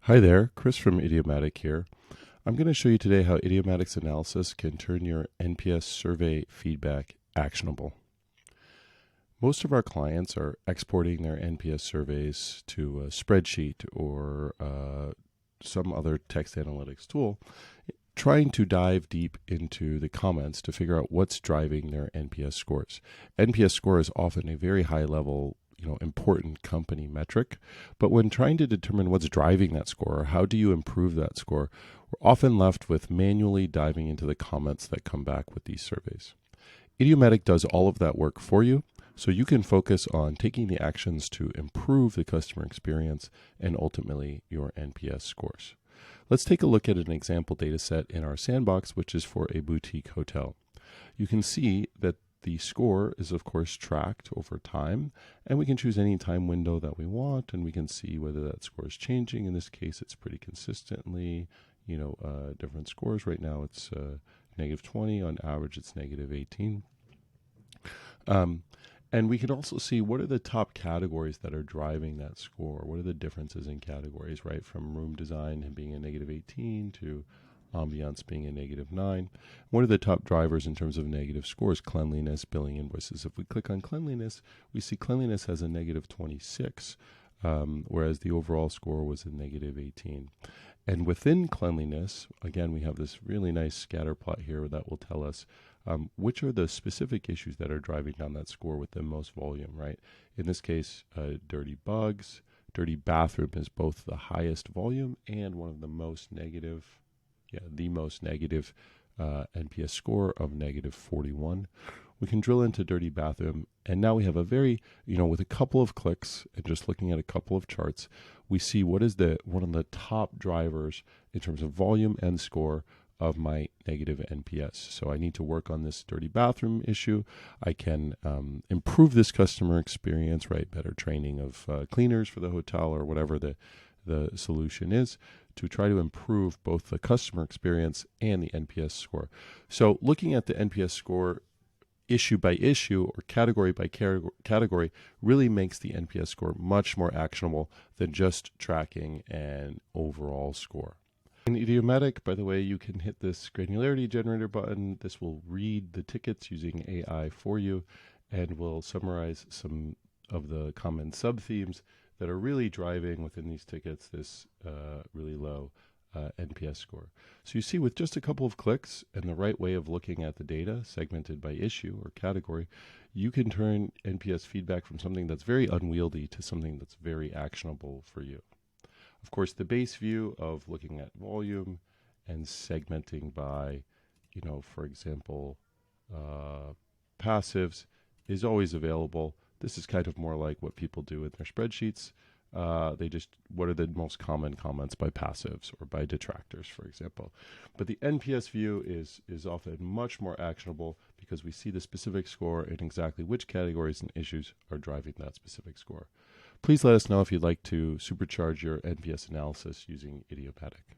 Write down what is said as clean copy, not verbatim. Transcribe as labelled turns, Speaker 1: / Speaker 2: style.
Speaker 1: Hi there, Chris from Idiomatic here. I'm going to show you today how Idiomatic's analysis can turn your NPS survey feedback actionable. Most of our clients are exporting their NPS surveys to a spreadsheet or some other text analytics tool, trying to dive deep into the comments to figure out what's driving their NPS scores. NPS score is often a very high level important company metric, but when trying to determine what's driving that score or how do you improve that score, we're often left with manually diving into the comments that come back with these surveys. Idiomatic does all of that work for you, so you can focus on taking the actions to improve the customer experience and ultimately your NPS scores. Let's take a look at an example data set in our sandbox, which is for a boutique hotel. You can see that the score is, of course, tracked over time, and we can choose any time window that we want, and we can see whether that score is changing. In this case, it's pretty consistently, different scores. Right now, it's negative 20. On average, it's negative 18. And we can also see what are the top categories that are driving that score. What are the differences in categories, right? From room design being a negative 18 to ambiance being a negative 9. What are the top drivers in terms of negative scores? Cleanliness, billing, invoices. If we click on cleanliness, we see cleanliness has a negative 26, whereas the overall score was a negative 18. And within cleanliness, again, we have this really nice scatter plot here that will tell us which are the specific issues that are driving down that score with the most volume, right? In this case, dirty bugs. Dirty bathroom is both the highest volume and one of the most negative, the most negative NPS score of negative 41. We can drill into dirty bathroom, and now we have a very, with a couple of clicks and just looking at a couple of charts, we see what is one of the top drivers in terms of volume and score of my negative NPS. So I need to work on this dirty bathroom issue. I can improve this customer experience, right? Better training of cleaners for the hotel or whatever the solution is to try to improve both the customer experience and the NPS score. So looking at the NPS score issue by issue or category by category really makes the NPS score much more actionable than just tracking an overall score. In Idiomatic, by the way, you can hit this granularity generator button. This will read the tickets using AI for you and will summarize some of the common sub-themes that are really driving within these tickets this really low NPS score. So you see, with just a couple of clicks and the right way of looking at the data segmented by issue or category, you can turn NPS feedback from something that's very unwieldy to something that's very actionable for you. Of course, the base view of looking at volume and segmenting by, for example, passives is always available. This is kind of more like what people do in their spreadsheets. What are the most common comments by passives or by detractors, for example. But the NPS view is often much more actionable because we see the specific score and exactly which categories and issues are driving that specific score. Please let us know if you'd like to supercharge your NPS analysis using Idiomatic.